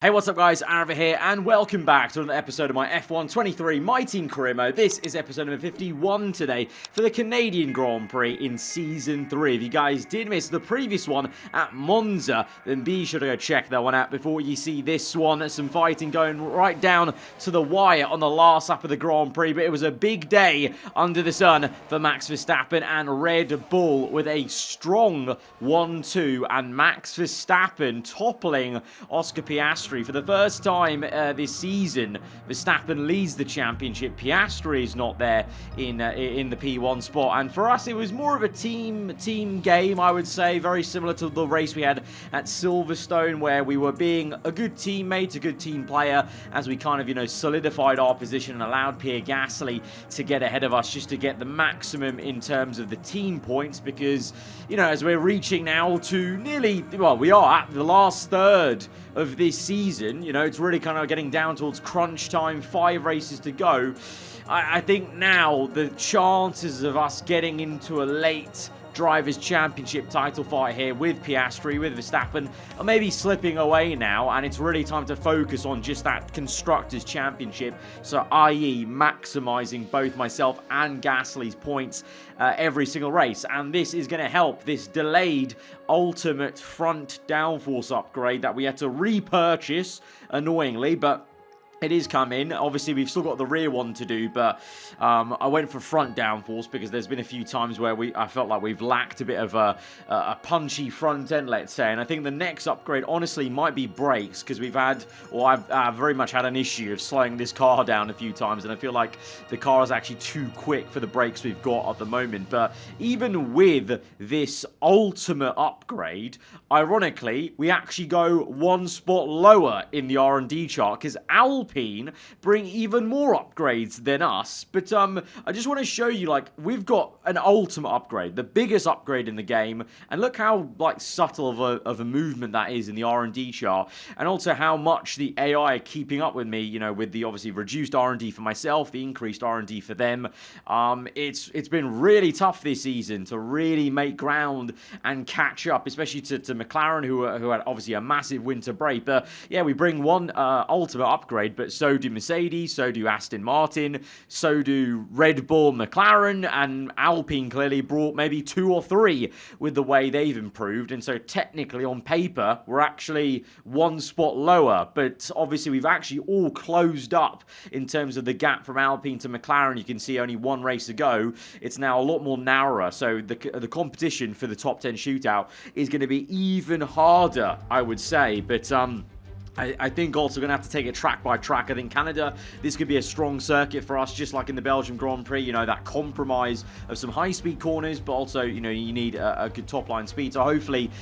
Hey, what's up guys, aarava here, and welcome back to another episode of my F1 23 My Team Career Mode. This is episode number 51 today for the Canadian Grand Prix in Season 3. If you guys did miss the previous one at Monza, then be sure to go check that one out before you see this one. Some fighting going right down to the wire on the last lap of the Grand Prix, but it was a big day under the sun for Max Verstappen and Red Bull with a strong 1-2, and Max Verstappen toppling Oscar Piastri. For the first time this season, Verstappen leads the championship. Piastri is not there in the P1 spot, and for us it was more of a team game, I would say, very similar to the race we had at Silverstone, where we were being a good teammate, a good team player, as we kind of, solidified our position and allowed Pierre Gasly to get ahead of us just to get the maximum in terms of the team points, because, as we're reaching now to nearly, well, we are at the last third of this season, it's really kind of getting down towards crunch time, 5 races to go. I think now the chances of us getting into a late Drivers' Championship title fight here with Piastri, with Verstappen, are maybe slipping away now, and it's really time to focus on just that Constructors' Championship, so i.e. maximising both myself and Gasly's points every single race, and this is going to help this delayed ultimate front downforce upgrade that we had to repurchase, annoyingly, but it is coming. Obviously, we've still got the rear one to do, but I went for front downforce because there's been a few times where I felt like we've lacked a bit of a punchy front end, let's say. And I think the next upgrade, honestly, might be brakes, because I've very much had an issue of slowing this car down a few times, and I feel like the car is actually too quick for the brakes we've got at the moment. But even with this ultimate upgrade, ironically, we actually go one spot lower in the R&D chart, because Alpine bring even more upgrades than us. But I just want to show you, we've got an ultimate upgrade, the biggest upgrade in the game, and look how subtle of a movement that is in the R&D chart, and also how much the AI are keeping up with me, with the obviously reduced R&D for myself, the increased R&D for them. It's been really tough this season to really make ground and catch up, especially to McLaren, who had obviously a massive winter break. But yeah, we bring one ultimate upgrade, but so do Mercedes, so do Aston Martin, so do Red Bull, McLaren, and Alpine clearly brought maybe 2 or 3 with the way they've improved. And so technically, on paper, we're actually one spot lower, but obviously we've actually all closed up in terms of the gap from Alpine to McLaren. You can see only one race to go. It's now a lot more narrower, so the competition for the top 10 shootout is going to be even harder, I would say. But I think also going to have to take it track by track. I think Canada, this could be a strong circuit for us, just like in the Belgium Grand Prix, that compromise of some high-speed corners, but also, you need a good top-line speed. So hopefully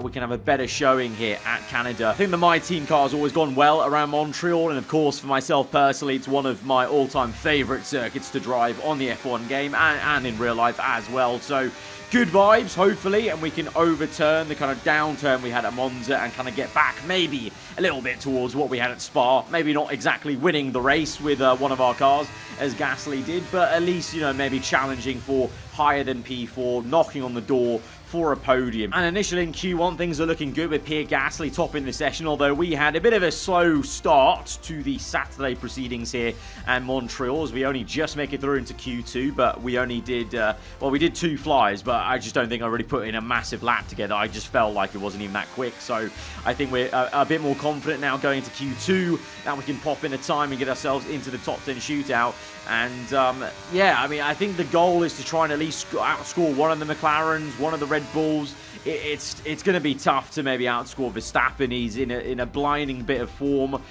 we can have a better showing here at Canada. I think the My Team car has always gone well around Montreal, and of course, for myself personally, it's one of my all-time favourite circuits to drive on the F1 game and in real life as well. So good vibes, hopefully, and we can overturn the kind of downturn we had at Monza and kind of get back maybe a little bit towards what we had at Spa. Maybe not exactly winning the race with one of our cars, as Gasly did, but at least, maybe challenging for higher than P4, knocking on the door for a podium. And initially in Q1, things are looking good with Pierre Gasly topping the session, although we had a bit of a slow start to the Saturday proceedings here at Montreal, as we only just make it through into Q2, but we only did, we did 2 flies, but I just don't think I really put in a massive lap together. I just felt like it wasn't even that quick, so I think we're a bit more confident now going into Q2, that we can pop in a time and get ourselves into the top 10 shootout. And yeah, I mean, I think the goal is to try and at least outscore one of the McLarens, one of the Red Bulls. It's going to be tough to maybe outscore Verstappen. He's in a blinding bit of form,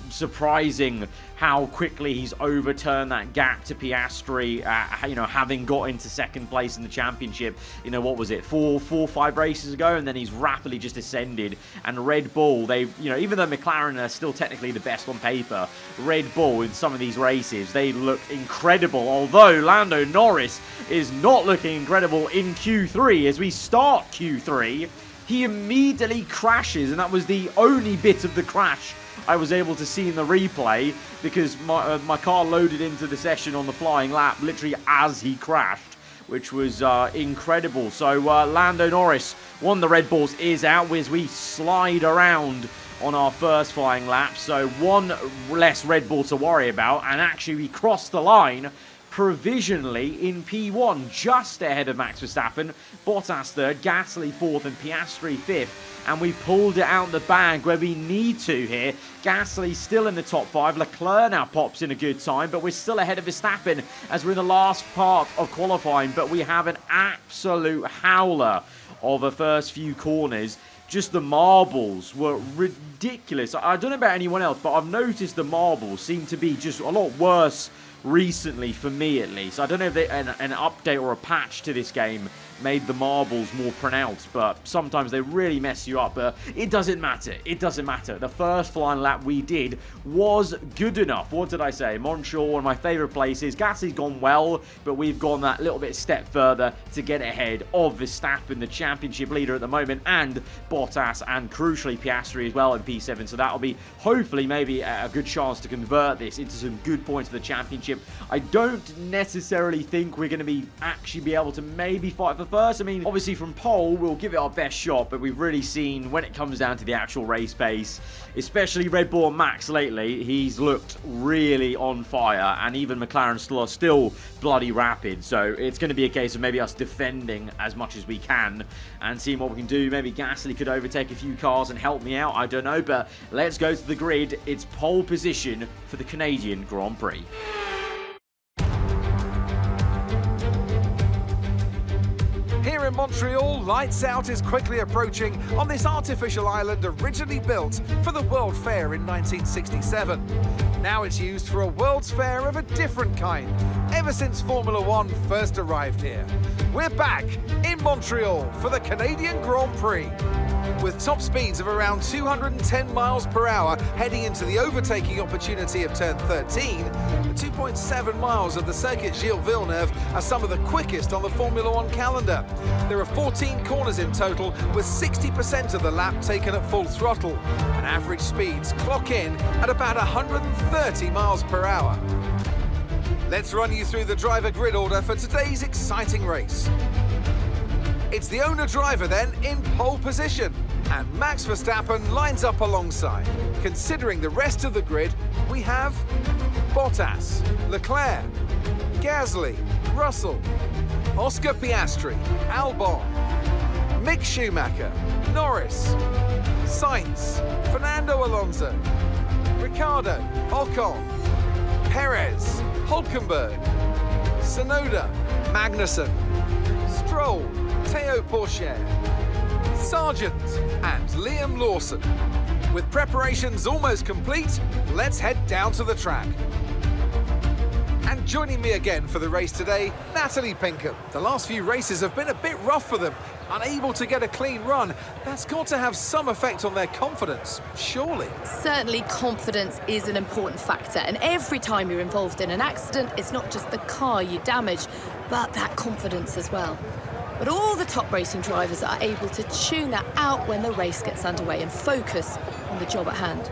surprising how quickly he's overturned that gap to Piastri, having got into second place in the championship, what was it, 5 races ago, and then he's rapidly just ascended. And Red Bull, even though McLaren are still technically the best on paper, Red Bull in some of these races, they look incredible, although Lando Norris is not looking incredible in Q3. As we start Q3, he immediately crashes, and that was the only bit of the crash I was able to see in the replay, because my car loaded into the session on the flying lap literally as he crashed, which was incredible. So Lando Norris, one of the Red Bulls, is out as we slide around on our first flying lap, so one less Red Bull to worry about, and actually we crossed the line provisionally in P1, just ahead of Max Verstappen, Bottas third, Gasly fourth, and Piastri fifth. And we pulled it out the bag where we need to here. Gasly still in the top 5. Leclerc now pops in a good time, but we're still ahead of Verstappen as we're in the last part of qualifying. But we have an absolute howler of the first few corners. Just the marbles were ridiculous. I don't know about anyone else, but I've noticed the marbles seem to be just a lot worse recently, for me at least. I don't know if an update or a patch to this game made the marbles more pronounced, but sometimes they really mess you up. But it doesn't matter. It doesn't matter. The first flying lap we did was good enough. What did I say? Montreal, one of my favourite places. Gasly's gone well, but we've gone that little bit step further to get ahead of Verstappen, the championship leader at the moment, and Bottas, and crucially Piastri as well in P7. So that'll be hopefully maybe a good chance to convert this into some good points for the championship. I don't necessarily think we're going to actually be able to maybe fight for first. I mean, obviously from pole, we'll give it our best shot, but we've really seen when it comes down to the actual race pace, especially Red Bull and Max lately, he's looked really on fire, and even McLaren still bloody rapid. So it's going to be a case of maybe us defending as much as we can and seeing what we can do. Maybe Gasly could overtake a few cars and help me out. I don't know, but let's go to the grid. It's pole position for the Canadian Grand Prix. Here in Montreal, lights out is quickly approaching on this artificial island originally built for the World Fair in 1967. Now it's used for a World's Fair of a different kind, ever since Formula One first arrived here. We're back in Montreal for the Canadian Grand Prix. With top speeds of around 210 miles per hour heading into the overtaking opportunity of turn 13, the 2.7 miles of the circuit Gilles Villeneuve are some of the quickest on the Formula One calendar. There are 14 corners in total, with 60% of the lap taken at full throttle, and average speeds clock in at about 130 miles per hour. Let's run you through the driver grid order for today's exciting race. It's the owner-driver then in pole position, and Max Verstappen lines up alongside. Considering the rest of the grid, we have Bottas, Leclerc, Gasly, Russell, Oscar Piastri, Albon, Mick Schumacher, Norris, Sainz, Fernando Alonso, Ricciardo, Ocon, Perez, Hulkenberg, Tsunoda, Magnussen, Stroll, Théo Pourchaire, Sargent and Liam Lawson. With preparations almost complete, let's head down to the track. And joining me again for the race today, Natalie Pinkham. The last few races have been a bit rough for them, unable to get a clean run. That's got to have some effect on their confidence, surely. Certainly confidence is an important factor, and every time you're involved in an accident, it's not just the car you damage, but that confidence as well. But all the top racing drivers are able to tune that out when the race gets underway and focus on the job at hand.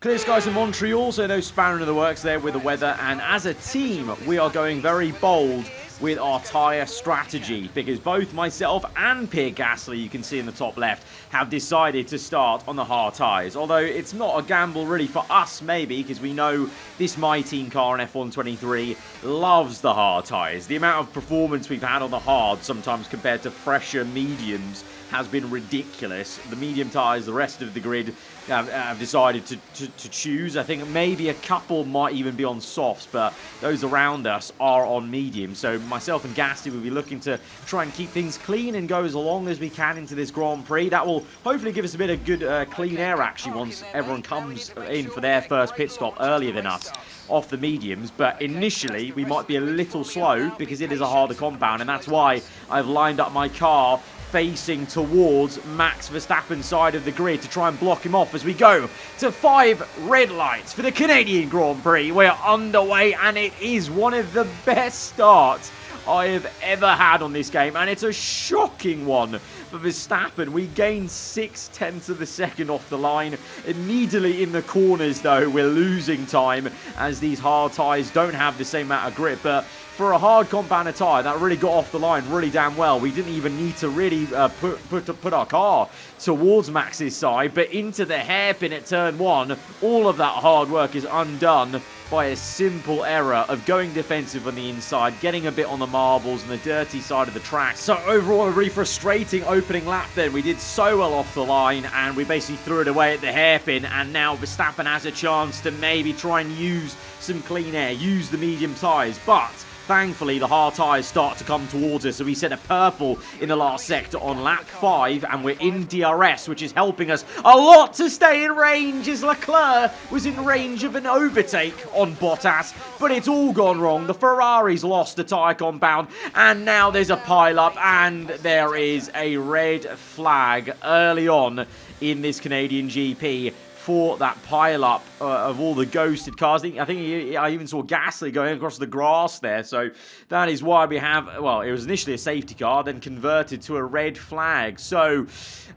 Clear skies in Montreal, so no sparring in the works there with the weather. And as a team, we are going very bold with our tyre strategy, because both myself and Pierre Gasly, you can see in the top left, have decided to start on the hard tyres. Although it's not a gamble really for us, maybe, because we know this My Team car in F1 23 loves the hard tyres. The amount of performance we've had on the hard, sometimes compared to fresher mediums, has been ridiculous. The medium tyres, the rest of the grid have decided to choose. I think maybe a couple might even be on softs, but those around us are on medium. So myself and Gasly will be looking to try and keep things clean and go as long as we can into this Grand Prix. That will hopefully give us a bit of good clean air actually once everyone comes in for their first pit stop earlier than us off the mediums. But initially we might be a little slow because it is a harder compound, and that's why I've lined up my car facing towards Max Verstappen's side of the grid to try and block him off as we go to 5 red lights for the Canadian Grand Prix. We're underway, and it is one of the best starts I have ever had on this game, and it's a shocking one for Verstappen. We gained 0.6 of a second off the line. Immediately in the corners, though, we're losing time as these hard tyres don't have the same amount of grip, but for a hard compounder tyre, that really got off the line really damn well. We didn't even need to really put our car towards Max's side, but into the hairpin at turn 1, all of that hard work is undone by a simple error of going defensive on the inside, getting a bit on the marbles and the dirty side of the track. So overall, a really frustrating opening lap then. We did so well off the line, and we basically threw it away at the hairpin, and now Verstappen has a chance to maybe try and use some clean air, use the medium tyres, but thankfully, the hard tyres start to come towards us, so we set a purple in the last sector on lap 5, and we're in DRS, which is helping us a lot to stay in range, as Leclerc was in range of an overtake on Bottas, but it's all gone wrong. The Ferrari's lost the tyre compound, and now there's a pile-up, and there is a red flag early on in this Canadian GP for that pile-up of all the ghosted cars. I even saw Gasly going across the grass there, so that is why we have, well, it was initially a safety car, then converted to a red flag. So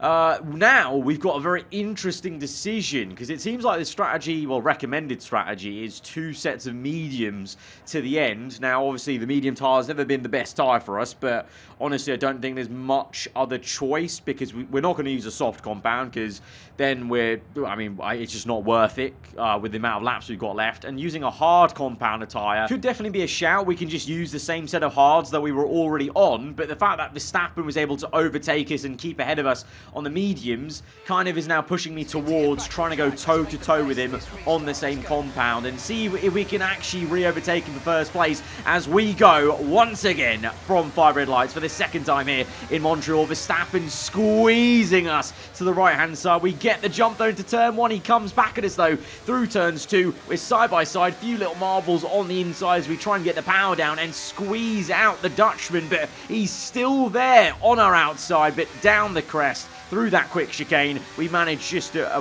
now we've got a very interesting decision, because it seems like the strategy, well, recommended strategy, is 2 sets of mediums to the end. Now, obviously, the medium tyre has never been the best tyre for us, but honestly, I don't think there's much other choice, because we're not going to use a soft compound, because then it's just not worth it with the amount of laps we've got left. And using a hard compounder tyre could definitely be a shout. We can just use the same set of hards that we were already on, but the fact that Verstappen was able to overtake us and keep ahead of us on the mediums kind of is now pushing me towards trying to go toe-to-toe with him on the same compound and see if we can actually re-overtake him in first place as we go once again from 5 red lights for the second time here in Montreal. Verstappen squeezing us to the right-hand side. We get the jump though into turn 1. He comes back at us though through turns 2. We're side by side, few little marbles on the inside as we try and get the power down and squeeze out the Dutchman, but he's still there on our outside, but down the crest through that quick chicane. We managed just to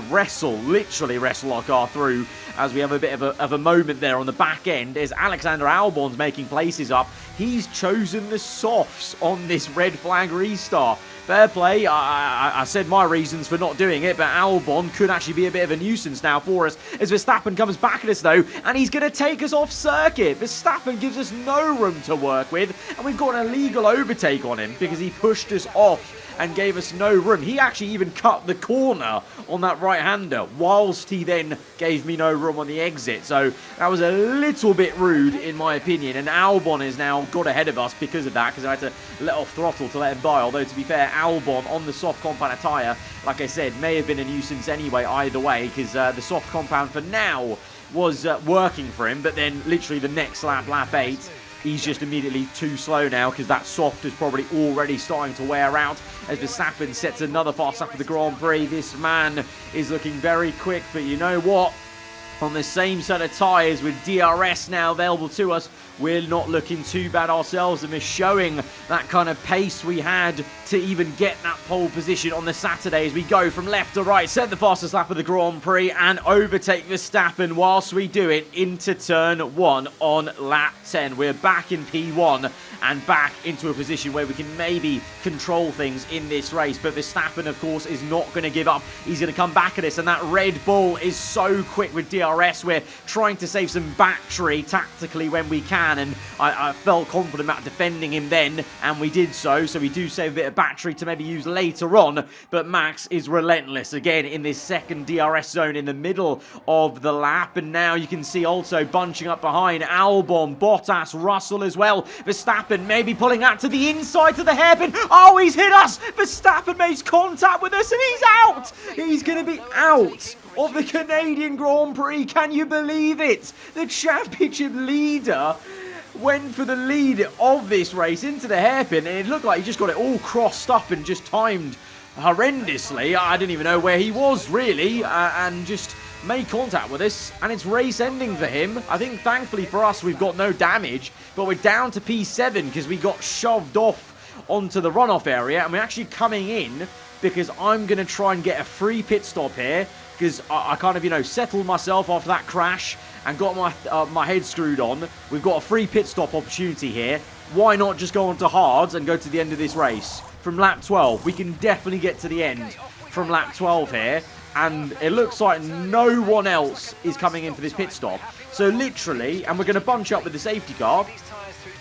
literally wrestle our car through, as we have a bit of a moment there on the back end as Alexander Albon's making places up. He's chosen the softs on this red flag restart. Fair play. I said my reasons for not doing it, but Albon could actually be a bit of a nuisance now for us as Verstappen comes back at us though, and he's going to take us off circuit. Verstappen gives us no room to work with, and we've got an illegal overtake on him because he pushed us off and gave us no room. He actually even cut the corner on that right-hander, whilst he then gave me no room on the exit. So that was a little bit rude, in my opinion, and Albon has now got ahead of us because of that, because I had to let off throttle to let him by. Although, to be fair, Albon on the soft compound tyre, like I said, may have been a nuisance anyway either way, because the soft compound for now was working for him, but then literally the next lap, lap 8, he's just immediately too slow now, because that soft is probably already starting to wear out as Verstappen sets another fast lap of the Grand Prix. This man is looking very quick, but you know what? On the same set of tyres with DRS now available to us, we're not looking too bad ourselves, and we're showing that kind of pace we had to even get that pole position on the Saturday as we go from left to right, set the fastest lap of the Grand Prix and overtake Verstappen whilst we do it into turn 1 on lap 10. We're back in P1 and back into a position where we can maybe control things in this race, but Verstappen, of course, is not going to give up. He's going to come back at us, and that Red Bull is so quick with DRS. We're trying to save some battery tactically when we can, and I felt confident about defending him then, and we did so we do save a bit of battery to maybe use later on, but Max is relentless again in this second DRS zone in the middle of the lap, and now you can see also bunching up behind Albon, Bottas, Russell as well. Verstappen maybe pulling out to the inside to the hairpin. Oh, he's hit us! Verstappen makes contact with us and he's out! He's going to be out of the Canadian Grand Prix. Can you believe it? The championship leader went for the lead of this race into the hairpin, and it looked like he just got it all crossed up and just timed horrendously. I didn't even know where he was really, and just made contact with us, and it's race ending for him. I think thankfully for us we've got no damage, but we're down to P7 because we got shoved off onto the runoff area, and we're actually coming in because I'm going to try and get a free pit stop here, because I kind of, settled myself after that crash, and got my head screwed on. We've got a free pit stop opportunity here. Why not just go on to hards and go to the end of this race? From lap 12, we can definitely get to the end from lap 12 here. And it looks like no one else is coming in for this pit stop. So literally, and we're going to bunch up with the safety car.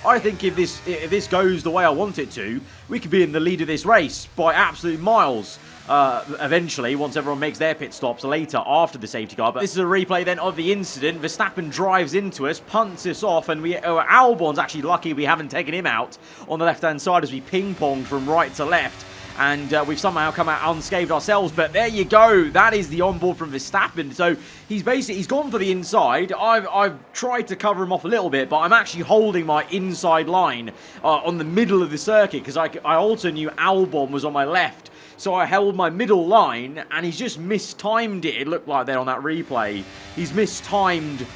I think if this goes the way I want it to, we could be in the lead of this race by absolute miles. Eventually, once everyone makes their pit stops later after the safety car. But this is a replay then of the incident. Verstappen drives into us, punts us off, and Albon's actually lucky we haven't taken him out on the left-hand side as we ping-ponged from right to left. And we've somehow come out unscathed ourselves. But there you go. That is the onboard from Verstappen. So he's gone for the inside. I've tried to cover him off a little bit, but I'm actually holding my inside line on the middle of the circuit because I also knew Albon was on my left. So I held my middle line, and he's just mistimed it. It looked like there on that replay. He's mistimed,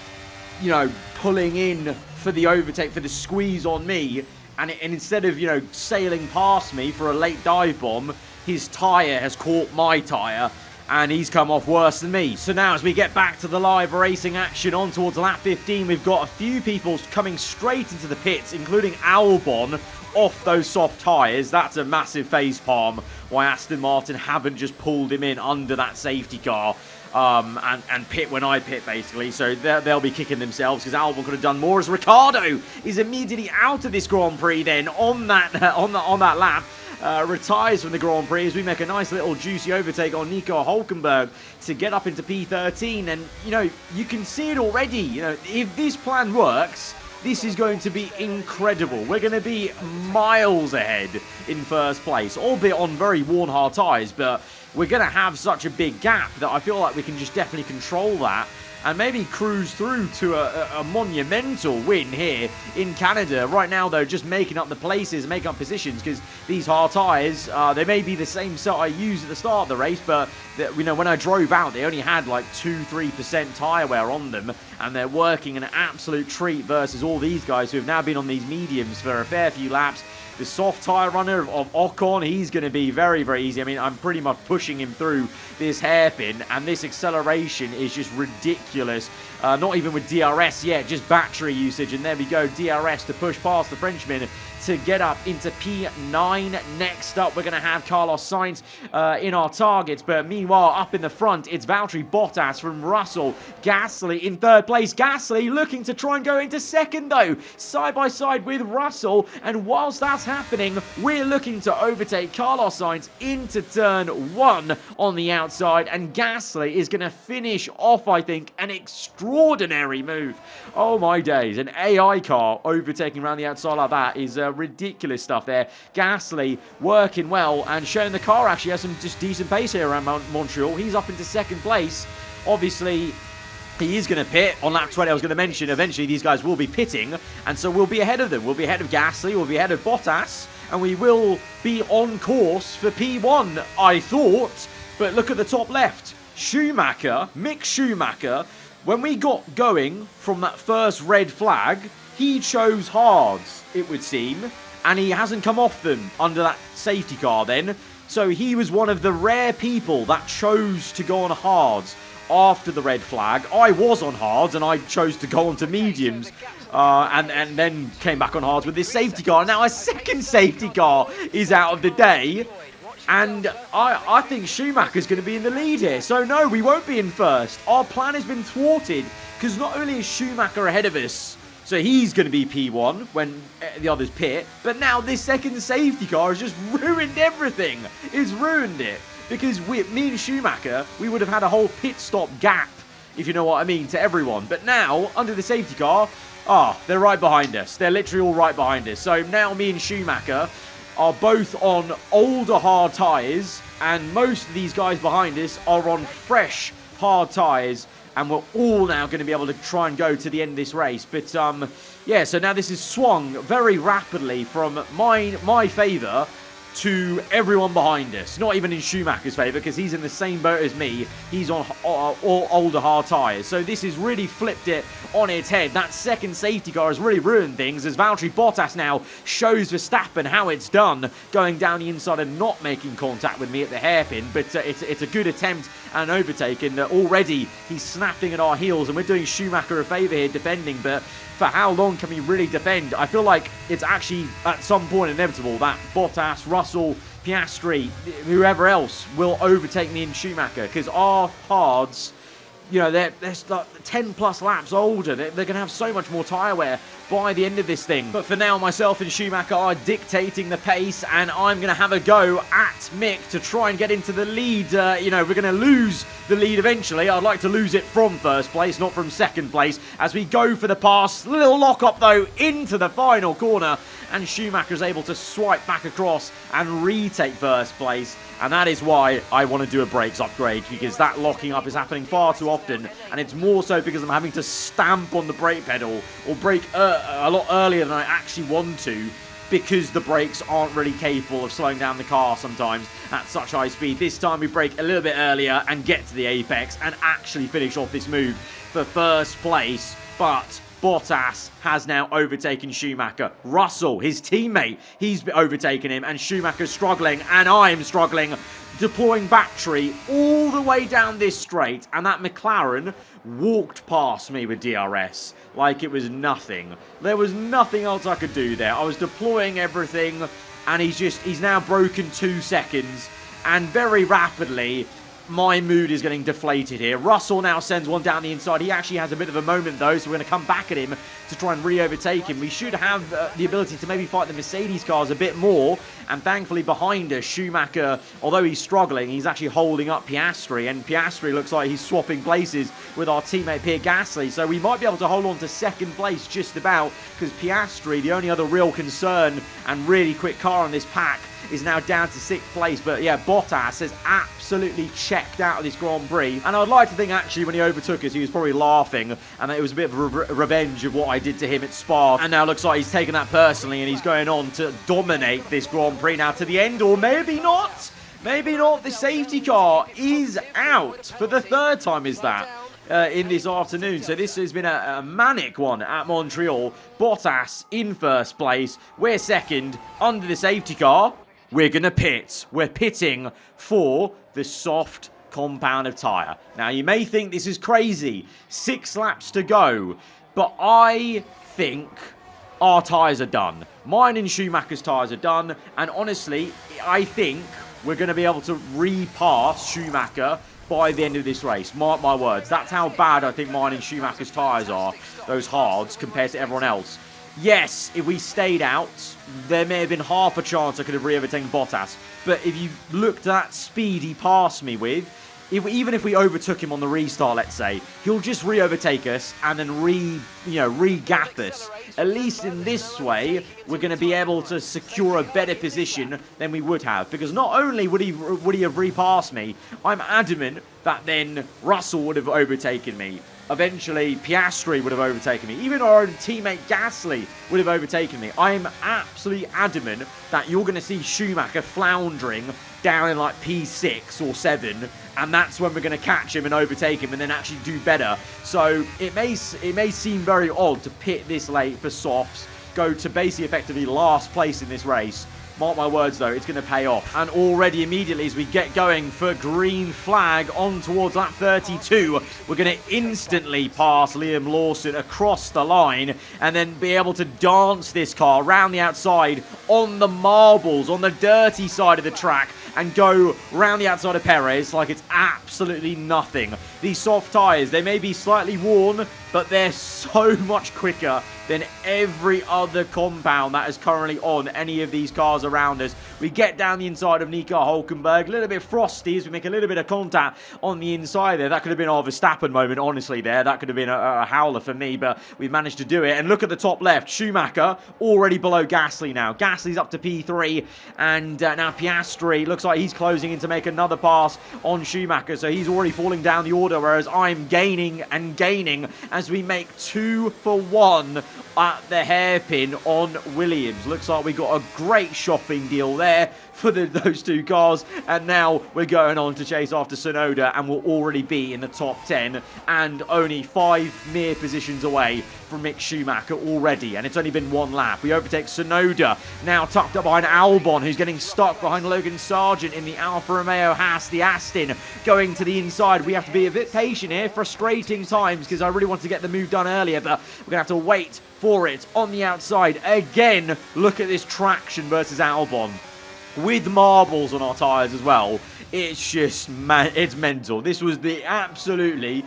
you know, pulling in for the overtake, for the squeeze on me. And instead of, you know, sailing past me for a late dive bomb, his tyre has caught my tyre, and he's come off worse than me. So now as we get back to the live racing action on towards lap 15, we've got a few people coming straight into the pits, including Albon, off those soft tyres. That's a massive facepalm why Aston Martin haven't just pulled him in under that safety car. And pit when I pit, basically. So they'll be kicking themselves because Albon could have done more. As Ricciardo is immediately out of this Grand Prix then on that lap. Retires from the Grand Prix as we make a nice little juicy overtake on Nico Hülkenberg to get up into P13. And, you know, you can see it already. You know, if this plan works, this is going to be incredible. We're going to be miles ahead in first place, albeit on very worn hard tyres, but we're going to have such a big gap that I feel like we can just definitely control that and maybe cruise through to a monumental win here in Canada. Right now, though, just making up the places, making up positions, because these hard tyres, they may be the same set I used at the start of the race, but you know, when I drove out, they only had like 2-3% tyre wear on them, and they're working an absolute treat versus all these guys who have now been on these mediums for a fair few laps. The soft tyre runner of Ocon, he's going to be very, very easy. I mean, I'm pretty much pushing him through this hairpin, and this acceleration is just ridiculous. Not even with DRS yet, just battery usage. And there we go, DRS to push past the Frenchman to get up into P9. Next up, we're going to have Carlos Sainz in our targets. But meanwhile, up in the front, it's Valtteri Bottas from Russell. Gasly in third place. Gasly looking to try and go into second, though. Side by side with Russell. And whilst that's happening, we're looking to overtake Carlos Sainz into turn 1 on the outside. And Gasly is going to finish off, I think, an extraordinary move. Oh, my days. An AI car overtaking around the outside like that is ridiculous stuff there. Gasly working well and showing the car actually has some just decent pace here around Montreal. He's up into second place. Obviously, he is going to pit on lap 20. I was going to mention eventually these guys will be pitting, and so we'll be ahead of them. We'll be ahead of Gasly, we'll be ahead of Bottas, and we will be on course for P1, I thought. But look at the top left. Schumacher, Mick Schumacher, when we got going from that first red flag, he chose hards, it would seem, and he hasn't come off them under that safety car then. So he was one of the rare people that chose to go on hards after the red flag. I was on hards and I chose to go onto mediums and then came back on hards with this safety car. Now a second safety car is out of the day, and I think Schumacher's going to be in the lead here. So no, we won't be in first. Our plan has been thwarted because not only is Schumacher ahead of us, so he's going to be P1 when the others pit, but now this second safety car has just ruined everything. It's ruined it. Because me and Schumacher, we would have had a whole pit stop gap, if you know what I mean, to everyone. But now, under the safety car, they're right behind us. They're literally all right behind us. So now me and Schumacher are both on older hard tyres, and most of these guys behind us are on fresh hard tyres, and we're all now going to be able to try and go to the end of this race. But, yeah, so now this is swung very rapidly from my favour to everyone behind us. Not even in Schumacher's favour, because he's in the same boat as me. He's on all older hard tyres. So this has really flipped it on its head. That second safety car has really ruined things, as Valtteri Bottas now shows Verstappen how it's done, going down the inside and not making contact with me at the hairpin. But it's a good attempt and overtake, and already he's snapping at our heels, and we're doing Schumacher a favour here defending. But for how long can we really defend? I feel like it's actually at some point inevitable that Bottas, Russell, Piastri, whoever else will overtake me in Schumacher, because our hards, you know, they're like 10 plus laps older. They're going to have so much more tyre wear by the end of this thing. But for now, myself and Schumacher are dictating the pace, and I'm going to have a go at Mick to try and get into the lead. You know, we're going to lose the lead eventually. I'd like to lose it from first place, not from second place, as we go for the pass. Little lock-up, though, into the final corner, and Schumacher's able to swipe back across and retake first place. And that is why I want to do a brakes upgrade, because that locking up is happening far too often, and it's more so because I'm having to stamp on the brake pedal or brake a lot earlier than I actually want to, because the brakes aren't really capable of slowing down the car sometimes at such high speed. This time we brake a little bit earlier and get to the apex and actually finish off this move for first place. But Bottas has now overtaken Schumacher. Russell, his teammate, he's overtaken him, and Schumacher's struggling, and I'm struggling, deploying battery all the way down this straight, and that McLaren walked past me with DRS like it was nothing. There was nothing else I could do there. I was deploying everything, and he's now broken 2 seconds, and very rapidly my mood is getting deflated here. Russell now sends one down the inside. He actually has a bit of a moment, though, so we're going to come back at him to try and re-overtake him. We should have the ability to maybe fight the Mercedes cars a bit more, and thankfully behind us, Schumacher, although he's struggling, he's actually holding up Piastri, and Piastri looks like he's swapping places with our teammate Pierre Gasly, so we might be able to hold on to second place just about, because Piastri, the only other real concern and really quick car in this pack, is now down to 6th place. But yeah, Bottas has absolutely checked out of this Grand Prix, and I'd like to think actually when he overtook us he was probably laughing, and it was a bit of a revenge of what I did to him at Spa, and now looks like he's taken that personally and he's going on to dominate this Grand Prix now to the end, or maybe not. Maybe not. The safety car is out for the 3rd time, is that in this afternoon. So this has been a manic one at Montreal. Bottas in first place. We're second under the safety car. We're going to pit. We're pitting for the soft compound of tyre. Now, you may think this is crazy. 6 laps to go. But I think our tyres are done. Mine and Schumacher's tyres are done. And honestly, I think we're going to be able to repass Schumacher by the end of this race. Mark my words. That's how bad I think mine and Schumacher's tyres are, those hards, compared to everyone else. Yes, if we stayed out, there may have been half a chance I could have re-overtaken Bottas. But if you looked at that speed he passed me with, even if we overtook him on the restart, let's say, he'll just re-overtake us and then re-gap us. At least in this way, we're going to be able to secure a better position than we would have. Because not only would he have repassed me, I'm adamant that then Russell would have overtaken me. Eventually, Piastri would have overtaken me. Even our own teammate Gasly would have overtaken me. I am absolutely adamant that you're going to see Schumacher floundering down in like P6 or 7, and that's when we're going to catch him and overtake him and then actually do better. So it may seem very odd to pit this late for softs, go to basically effectively last place in this race. Mark my words, though, it's going to pay off. And already, immediately, as we get going for green flag on towards lap 32, we're going to instantly pass Liam Lawson across the line and then be able to dance this car around the outside on the marbles, on the dirty side of the track, and go round the outside of Perez like it's absolutely nothing. These soft tyres, they may be slightly worn, but they're so much quicker than every other compound that is currently on any of these cars around us. We get down the inside of Nico Hulkenberg, a little bit frosty as we make a little bit of contact on the inside there. That could have been our Verstappen moment, honestly, there. That could have been a howler for me, but we've managed to do it. And look at the top left, Schumacher already below Gasly now. Gasly's up to P3, and now Piastri looks like he's closing in to make another pass on Schumacher, so he's already falling down the order, whereas I'm gaining and gaining as we make 2 for 1 at the hairpin on Williams. Looks like we got a great shopping deal there for those two cars, and now we're going on to chase after Tsunoda, and we'll already be in the top 10 and only 5 mere positions away from Mick Schumacher already, and it's only been 1 lap. We overtake Tsunoda, now tucked up behind Albon, who's getting stuck behind Logan Sargent in the Alfa Romeo Haas, the Aston, going to the inside. We have to be a bit patient here, frustrating times, because I really wanted to get the move done earlier, but we're going to have to wait for it on the outside. Again, look at this traction versus Albon, with marbles on our tyres as well. It's just, it's mental. This was the absolutely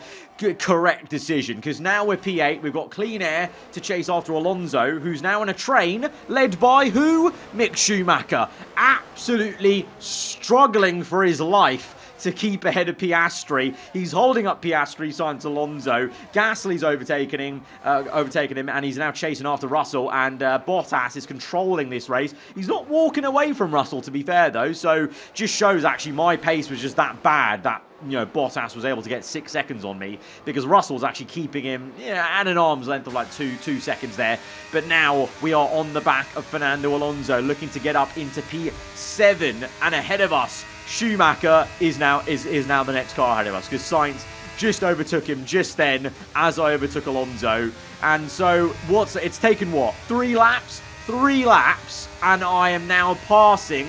correct decision, because now we're P8, we've got clean air to chase after Alonso, who's now in a train led by who? Mick Schumacher, absolutely struggling for his life to keep ahead of Piastri. He's holding up Piastri, signs Alonso. Gasly's overtaken him, and he's now chasing after Russell, and Bottas is controlling this race. He's not walking away from Russell, to be fair, though, so just shows actually my pace was just that bad that, you know, Bottas was able to get 6 seconds on me, because Russell's actually keeping him, at an arm's length of like 2 seconds there. But now we are on the back of Fernando Alonso, looking to get up into P7, and ahead of us, Schumacher is now the next car ahead of us, because Sainz just overtook him just then as I overtook Alonso. And so it's taken what, 3 laps? 3 laps, and I am now passing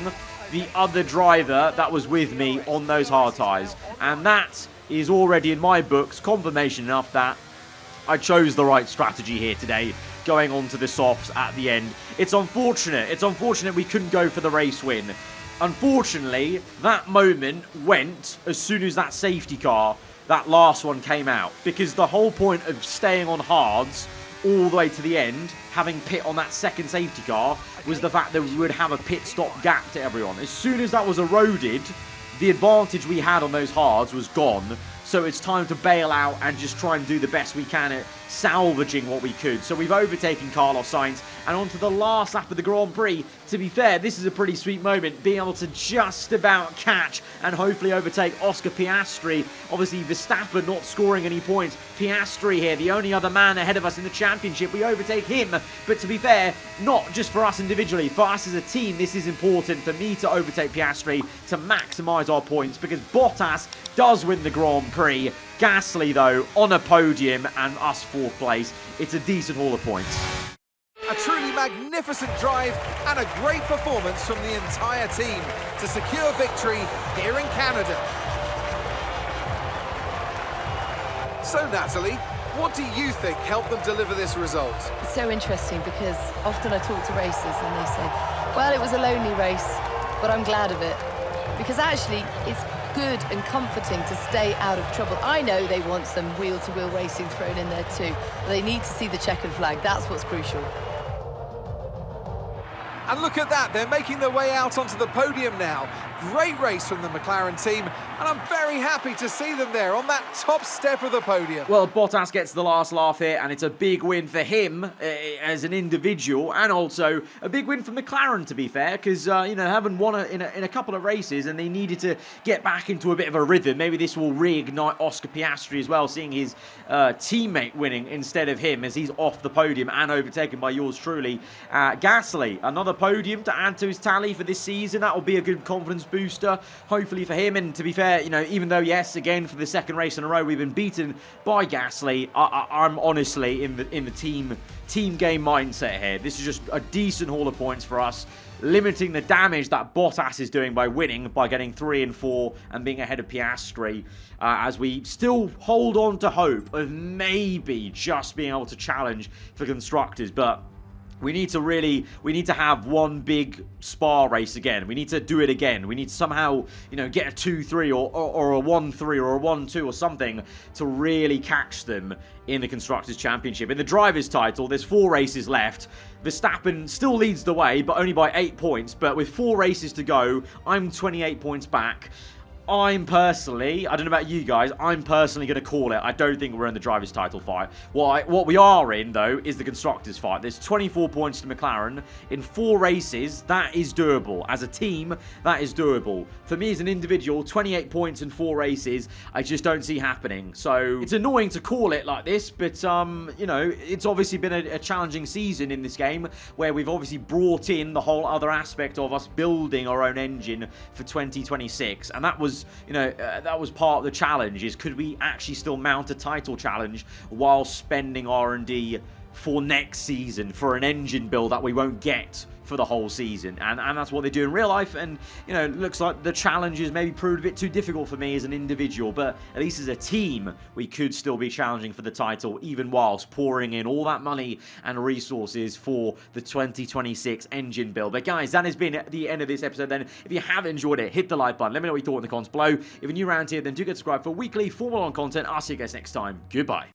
the other driver that was with me on those hard tyres. And that is already in my books confirmation enough that I chose the right strategy here today, going on to the softs at the end. It's unfortunate. It's unfortunate we couldn't go for the race win. Unfortunately, that moment went as soon as that safety car, that last one, came out. Because the whole point of staying on hards all the way to the end, having pit on that second safety car, was the fact that we would have a pit stop gap to everyone. As soon as that was eroded, the advantage we had on those hards was gone. So it's time to bail out and just try and do the best we can at salvaging what we could. So we've overtaken Carlos Sainz, and on to the last lap of the Grand Prix. To be fair, this is a pretty sweet moment, being able to just about catch and hopefully overtake Oscar Piastri. Obviously, Verstappen not scoring any points. Piastri here, the only other man ahead of us in the championship. We overtake him, but to be fair, not just for us individually, for us as a team, this is important for me to overtake Piastri to maximise our points, because Bottas does win the Grand Prix. Gasly, though, on a podium, and us 4th place. It's a decent haul of points. A truly magnificent drive and a great performance from the entire team to secure victory here in Canada. So, Natalie, what do you think helped them deliver this result? It's so interesting, because often I talk to racers and they say, well, it was a lonely race, but I'm glad of it. Because actually, it's good and comforting to stay out of trouble. I know they want some wheel-to-wheel racing thrown in there too, but they need to see the checkered flag. That's what's crucial. And look at that, they're making their way out onto the podium now. Great race from the McLaren team, and I'm very happy to see them there on that top step of the podium. Well, Bottas gets the last laugh here, and it's a big win for him as an individual, and also a big win for McLaren, to be fair, because, haven't won in a couple of races, and they needed to get back into a bit of a rhythm. Maybe this will reignite Oscar Piastri as well, seeing his teammate winning instead of him, as he's off the podium and overtaken by yours truly. Gasly, another podium to add to his tally for this season. That will be a good confidence booster, hopefully, for him. And to be fair, even though, yes, again, for the 2nd race in a row, we've been beaten by Gasly, I'm honestly in the team game mindset here. This is just a decent haul of points for us, limiting the damage that Bottas is doing by winning, by getting 3 and 4 and being ahead of Piastri, as we still hold on to hope of maybe just being able to challenge for constructors. But we need to have one big Spa race again. We need to do it again. We need to somehow, get a 2-3 or a 1-3 or a 1-2 or something to really catch them in the Constructors' Championship. In the Drivers' title, there's 4 races left. Verstappen still leads the way, but only by 8 points. But with 4 races to go, I'm 28 points back. I'm personally, I don't know about you guys, I'm personally going to call it. I don't think we're in the driver's title fight. What we are in, though, is the constructors fight. There's 24 points to McLaren in 4 races. That is doable. As a team, that is doable. For me as an individual, 28 points in 4 races, I just don't see happening. So it's annoying to call it like this, but, you know, it's obviously been a challenging season in this game where we've obviously brought in the whole other aspect of us building our own engine for 2026, and that was, you know, that was part of the challenge, is could we actually still mount a title challenge while spending R&D for next season for an engine build that we won't get for the whole season, and that's what they do in real life. And, you know, it looks like the challenges maybe proved a bit too difficult for me as an individual, but at least as a team we could still be challenging for the title, even whilst pouring in all that money and resources for the 2026 engine build. But guys, that has been the end of this episode. Then if you have enjoyed it, hit the like button, let me know what you thought in the comments below. If you're new around here, then do get subscribed for weekly Formula 1 content. I'll see you guys next time. Goodbye.